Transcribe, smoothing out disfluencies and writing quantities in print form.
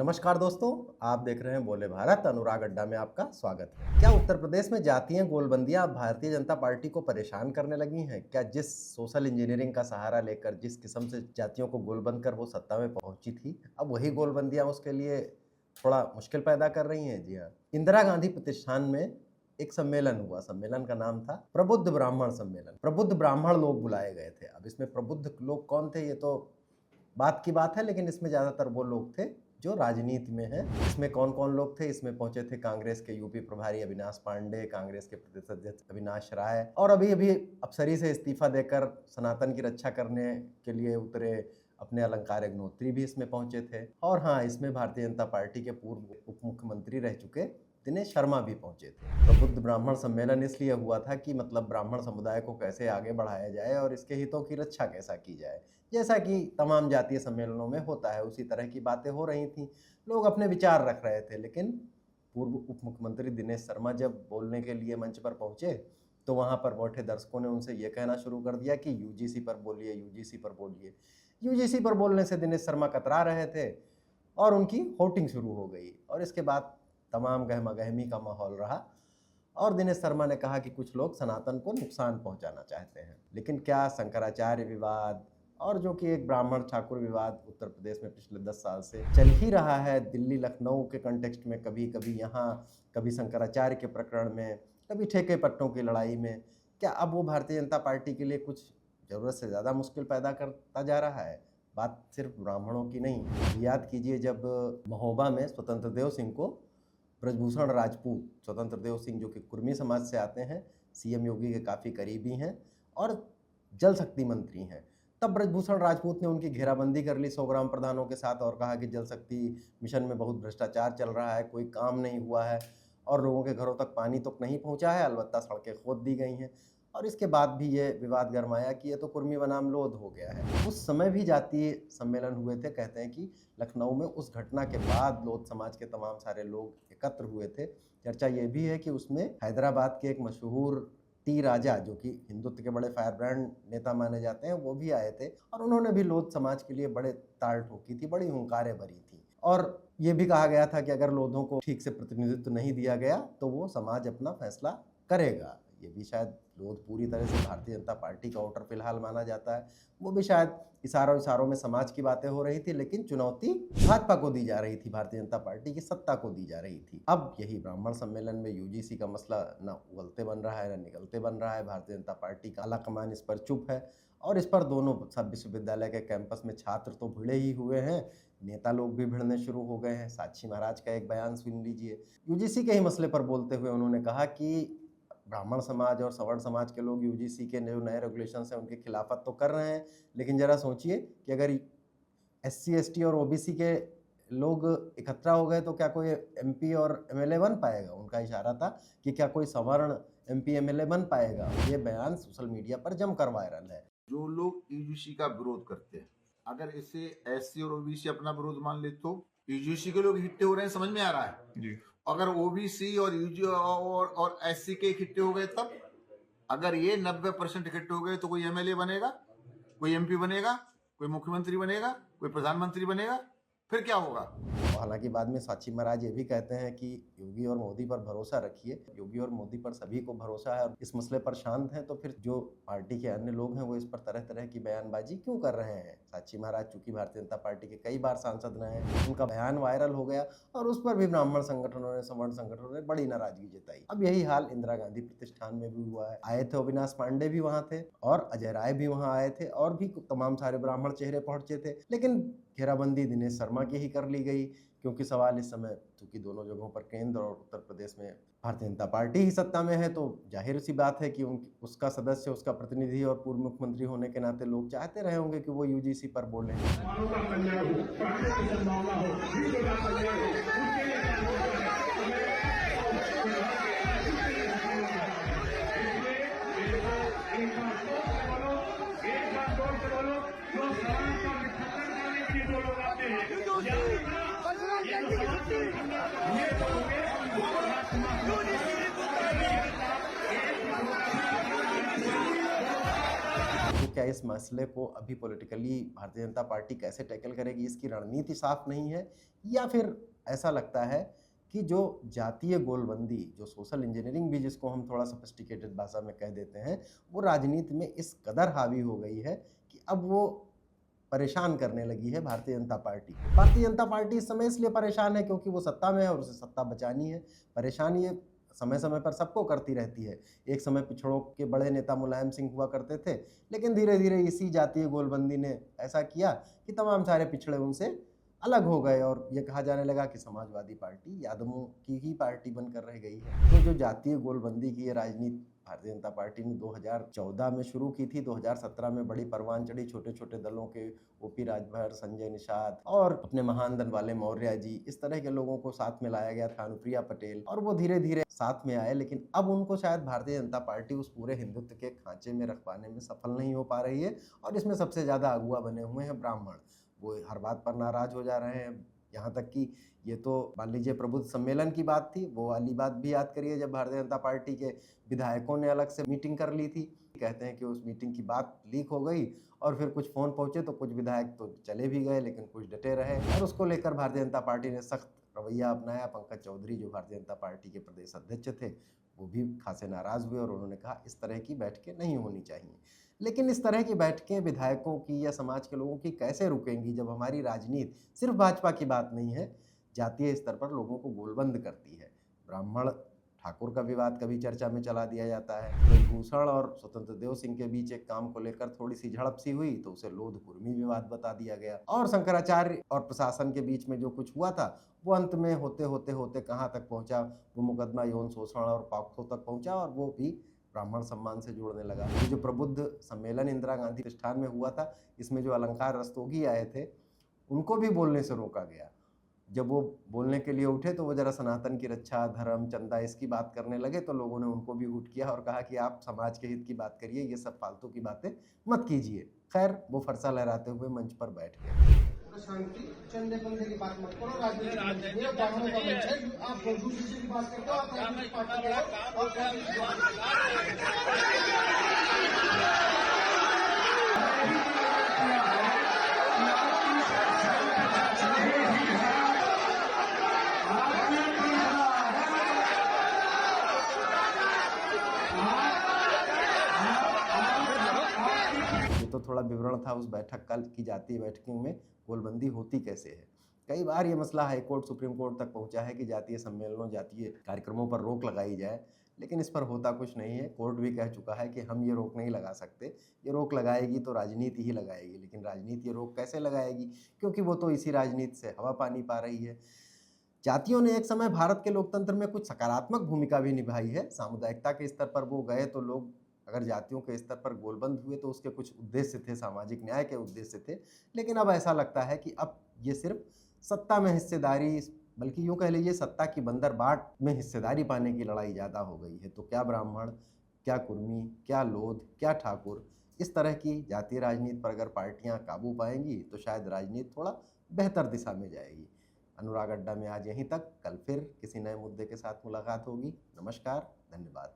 नमस्कार दोस्तों, आप देख रहे हैं बोले भारत। अनुराग अड्डा में आपका स्वागत है। क्या उत्तर प्रदेश में जातीय गोलबंदियां भारतीय जनता पार्टी को परेशान करने लगी हैं? क्या जिस सोशल इंजीनियरिंग का सहारा लेकर जिस किस्म से जातियों को गोलबंद कर वो सत्ता में पहुंची थी, अब वही गोलबंदियां उसके लिए थोड़ा मुश्किल पैदा कर रही हैं। जी हाँ, इंदिरा गांधी प्रतिष्ठान में एक सम्मेलन हुआ। सम्मेलन का नाम था प्रबुद्ध ब्राह्मण सम्मेलन। प्रबुद्ध ब्राह्मण लोग बुलाए गए थे। अब इसमें प्रबुद्ध लोग कौन थे ये तो बात की बात है, लेकिन इसमें ज्यादातर वो लोग थे जो राजनीति में हैं। इसमें कौन कौन लोग थे? इसमें पहुंचे थे कांग्रेस के यूपी प्रभारी अविनाश पांडे, कांग्रेस के प्रदेश अध्यक्ष अविनाश राय, और अभी अभी अफसरी से इस्तीफा देकर सनातन की रक्षा करने के लिए उतरे अपने अलंकार अग्निहोत्री भी इसमें पहुंचे थे। और हाँ, इसमें भारतीय जनता पार्टी के पूर्व उप मुख्यमंत्री रह चुके दिनेश शर्मा भी पहुंचे थे। प्रबुद्ध ब्राह्मण सम्मेलन इसलिए हुआ था कि मतलब ब्राह्मण समुदाय को कैसे आगे बढ़ाया जाए और इसके हितों की रक्षा कैसा की जाए। जैसा कि तमाम जातीय सम्मेलनों में होता है, उसी तरह की बातें हो रही थी। लोग अपने विचार रख रहे थे, लेकिन पूर्व उप मुख्यमंत्री दिनेश शर्मा जब बोलने के लिए मंच पर पहुंचे तो वहां पर बैठे दर्शकों ने उनसे ये कहना शुरू कर दिया कि यूजीसी पर बोलिए, यूजीसी पर बोलिए। यूजीसी पर बोलने से दिनेश शर्मा कतरा रहे थे और उनकी होटिंग शुरू हो गई, और इसके बाद तमाम गहमा गहमी का माहौल रहा। और दिनेश शर्मा ने कहा कि कुछ लोग सनातन को नुकसान पहुंचाना चाहते हैं। लेकिन क्या शंकराचार्य विवाद और जो कि एक ब्राह्मण ठाकुर विवाद उत्तर प्रदेश में पिछले 10 साल से चल ही रहा है, दिल्ली लखनऊ के कंटेक्स्ट में, कभी कभी यहाँ, कभी शंकराचार्य के प्रकरण में, कभी ठेके पट्टों की लड़ाई में, क्या अब वो भारतीय जनता पार्टी के लिए कुछ ज़रूरत से ज़्यादा मुश्किल पैदा करता जा रहा है? बात सिर्फ ब्राह्मणों की नहीं। याद कीजिए, जब महोबा में स्वतंत्र देव सिंह को ब्रजभूषण राजपूत, स्वतंत्र देव सिंह जो कि कुर्मी समाज से आते हैं, सीएम योगी के काफ़ी करीबी हैं और जल शक्ति मंत्री हैं, तब ब्रजभूषण राजपूत ने उनकी घेराबंदी कर ली 100 ग्राम प्रधानों के साथ और कहा कि जल शक्ति मिशन में बहुत भ्रष्टाचार चल रहा है, कोई काम नहीं हुआ है और लोगों के घरों तक पानी तो नहीं पहुंचा है, अलबत्ता सड़कें खोद दी गई हैं। और इसके बाद भी ये विवाद गरमाया कि ये तो कुर्मी बनाम लोध हो गया है। उस समय भी जातीय सम्मेलन हुए थे। कहते हैं कि लखनऊ में उस घटना के बाद लोध समाज के तमाम सारे लोग एकत्र हुए थे। चर्चा ये भी है कि उसमें हैदराबाद के एक मशहूर टी राजा, जो कि हिंदुत्व के बड़े फायर ब्रांड नेता माने जाते हैं, वो भी आए थे और उन्होंने भी लोध समाज के लिए बड़े ताल ठोकी थी, बड़ी हुंकारें भरी थी। और ये भी कहा गया था कि अगर लोधों को ठीक से प्रतिनिधित्व नहीं दिया गया तो वो समाज अपना फैसला करेगा। ये भी शायद लोध पूरी तरह से भारतीय जनता पार्टी का वोटर फिलहाल माना जाता है, वो भी शायद इशारों में समाज की बातें हो रही थी, लेकिन चुनौती भाजपा को दी जा रही थी, भारतीय जनता पार्टी की सत्ता को दी जा रही थी। अब यही ब्राह्मण सम्मेलन में यूजीसी का मसला ना उगलते बन रहा है ना निगलते बन रहा है। भारतीय जनता पार्टी का आला कमान इस पर चुप है और इस पर दोनों सब विश्वविद्यालय के कैंपस में छात्र तो भिड़े ही हुए हैं, नेता लोग भी भिड़ने शुरू हो गए हैं। साक्षी महाराज का एक बयान सुन लीजिए। यूजीसी के ही मसले पर बोलते हुए उन्होंने कहा कि ब्राह्मण समाज और सवर्ण समाज के लोग यूजीसी के जो नए रेगुलेशंस हैं उनकी खिलाफत तो कर रहे हैं, लेकिन जरा सोचिए कि अगर एससी एसटी और ओबीसी के लोग इकट्ठा हो गए तो क्या कोई एमपी और एमएलए बन पाएगा? उनका इशारा था कि क्या कोई सवर्ण एमपी एमएलए बन पाएगा। ये बयान सोशल मीडिया पर जमकर वायरल है। जो लोग यूजीसी का विरोध करते हैं, अगर इसे एससी और ओबीसी अपना विरोध मान ले तो यूजीसी के लोग इकट्ठे हो रहे हैं, समझ में आ रहा है जी। अगर ओबीसी और यूजी और एससी के इकट्ठे हो गए, तब अगर ये 90% इकट्ठे हो गए तो कोई एमएलए बनेगा, कोई एमपी बनेगा, कोई मुख्यमंत्री बनेगा, कोई प्रधानमंत्री बनेगा, फिर क्या होगा? हालांकि बाद में साक्षी महाराज ये भी कहते हैं कि योगी और मोदी पर भरोसा रखिए। योगी और मोदी पर सभी को भरोसा है और इस मसले पर शांत हैं, तो फिर जो पार्टी के अन्य लोग हैं वो इस पर तरह तरह की बयानबाजी क्यों कर रहे हैं? साक्षी महाराज चूंकि भारतीय जनता पार्टी के कई बार सांसद रहे हैं, उनका बयान वायरल हो गया और उस पर भी ब्राह्मण संगठनों ने, सवर्ण संगठनों ने बड़ी नाराजगी जताई। अब यही हाल इंदिरा गांधी प्रतिष्ठान में भी हुआ है। आए थे अविनाश पांडे भी वहां थे और अजय राय भी वहां आए थे और भी तमाम सारे ब्राह्मण चेहरे पहुंचे थे, लेकिन घेराबंदी दिनेश शर्मा की ही कर ली गई, क्योंकि सवाल इस समय चूंकि दोनों जगहों पर केंद्र और उत्तर प्रदेश में भारतीय जनता पार्टी ही सत्ता में है, तो जाहिर सी बात है कि उसका सदस्य, उसका प्रतिनिधि और पूर्व मुख्यमंत्री होने के नाते लोग चाहते रहे होंगे कि वो यूजीसी पर बोले। क्या इस मसले को अभी पॉलिटिकली भारतीय जनता पार्टी कैसे टैकल करेगी, इसकी रणनीति साफ नहीं है, या फिर ऐसा लगता है कि जो जातीय गोलबंदी, जो सोशल इंजीनियरिंग भी जिसको हम थोड़ा सोफिस्टिकेटेड भाषा में कह देते हैं, वो राजनीति में इस कदर हावी हो गई है कि अब वो परेशान करने लगी है भारतीय जनता पार्टी। भारतीय जनता पार्टी इस समय इसलिए परेशान है क्योंकि वो सत्ता में है और उसे सत्ता बचानी है। परेशान ये समय समय पर सबको करती रहती है। एक समय पिछड़ों के बड़े नेता मुलायम सिंह हुआ करते थे, लेकिन धीरे धीरे इसी जातीय गोलबंदी ने ऐसा किया कि तमाम सारे पिछड़े उनसे अलग हो गए और ये कहा जाने लगा कि समाजवादी पार्टी यादवों की ही पार्टी बनकर रह गई है। तो जो जातीय गोलबंदी की ये राजनीति भारतीय जनता पार्टी ने 2014 में शुरू की थी, 2017 में बड़ी परवान चढ़ी। छोटे छोटे दलों के ओपी राजभर, संजय निषाद और अपने महान दल वाले मौर्य जी, इस तरह के लोगों को साथ में लाया गया था, अनुप्रिया पटेल, और वो धीरे धीरे साथ में आए। लेकिन अब उनको शायद भारतीय जनता पार्टी उस पूरे हिंदुत्व के खांचे में रख पाने में सफल नहीं हो पा रही है और इसमें सबसे ज्यादा अगुआ बने हुए हैं ब्राह्मण। वो हर बात पर नाराज हो जा रहे हैं। यहाँ तक कि ये तो मान लीजिए प्रबुद्ध सम्मेलन की बात थी, वो वाली बात भी याद करिए जब भारतीय जनता पार्टी के विधायकों ने अलग से मीटिंग कर ली थी। कहते हैं कि उस मीटिंग की बात लीक हो गई और फिर कुछ फोन पहुंचे तो कुछ विधायक तो चले भी गए लेकिन कुछ डटे रहे और उसको लेकर भारतीय जनता पार्टी ने सख्त रवैया अपनाया। पंकज चौधरी जो भारतीय जनता पार्टी के प्रदेश अध्यक्ष थे, वो भी खासे नाराज हुए और उन्होंने कहा इस तरह की बैठकें नहीं होनी चाहिए। लेकिन इस तरह की बैठकें विधायकों की या समाज के लोगों की कैसे रुकेंगी जब हमारी राजनीति सिर्फ भाजपा की बात नहीं है, जातीय स्तर पर लोगों को गोलबंद करती है। ब्राह्मण ठाकुर का विवाद कभी चर्चा में चला दिया जाता है। ब्रजभूषण और स्वतंत्र देव सिंह के बीच एक काम को लेकर थोड़ी सी झड़प सी हुई तो उसे लोध कुर्मी विवाद बता दिया गया और शंकराचार्य और प्रशासन के बीच में जो कुछ हुआ था वो अंत में होते होते होते कहाँ तक पहुंचा, वो मुकदमा यौन शोषण और पॉक्सो तक पहुंचा और वो भी ब्राह्मण सम्मान से जोड़ने लगा। ये जो प्रबुद्ध सम्मेलन इंदिरा गांधी प्रतिष्ठान में हुआ था, इसमें जो अलंकार रस्तोगी आए थे उनको भी बोलने से रोका गया। जब वो बोलने के लिए उठे तो वो जरा सनातन की रक्षा, धर्म, चंदा इसकी बात करने लगे तो लोगों ने उनको भी हूट किया और कहा कि आप समाज के हित की बात करिए, ये सब फालतू की बातें मत कीजिए। खैर वो फरसा लहराते हुए मंच पर बैठ गए। शांति, चंदे बंदे की बात मत करो, राजनीति ये ब्राह्मणों का मंच है। आप दूसरी की बात करते हो, आप राजनीतिक पार्टी तो थोड़ा विवरण था उस बैठक कल की जातीय बैठकों में गोलबंदी होती कैसे है। कई बार ये मसला हाई कोर्ट, सुप्रीम कोर्ट तक पहुंचा है कि जातीय सम्मेलनों, जातीय कार्यक्रमों पर रोक लगाई जाए, लेकिन इस पर होता कुछ नहीं है। कोर्ट भी कह चुका है कि हम ये रोक नहीं लगा सकते, ये रोक लगाएगी तो राजनीति ही लगाएगी। लेकिन राजनीति ये रोक कैसे लगाएगी, क्योंकि वो तो इसी राजनीति से हवा पानी पा रही है। जातियों ने एक समय भारत के लोकतंत्र में कुछ सकारात्मक भूमिका भी निभाई है। सामुदायिकता के स्तर पर वो गए तो लोग अगर जातियों के स्तर पर गोलबंद हुए तो उसके कुछ उद्देश्य थे, सामाजिक न्याय के उद्देश्य थे। लेकिन अब ऐसा लगता है कि अब ये सिर्फ सत्ता में हिस्सेदारी, बल्कि यूँ कह लीजिए सत्ता की बंदरबाट में हिस्सेदारी पाने की लड़ाई ज़्यादा हो गई है। तो क्या ब्राह्मण, क्या कुर्मी, क्या लोध, क्या ठाकुर, इस तरह की जातीय राजनीति पर अगर पार्टियां काबू पाएंगी तो शायद राजनीति थोड़ा बेहतर दिशा में जाएगी। अनुराग अड्डा में आज यहीं तक। कल फिर किसी नए मुद्दे के साथ मुलाकात होगी। नमस्कार, धन्यवाद।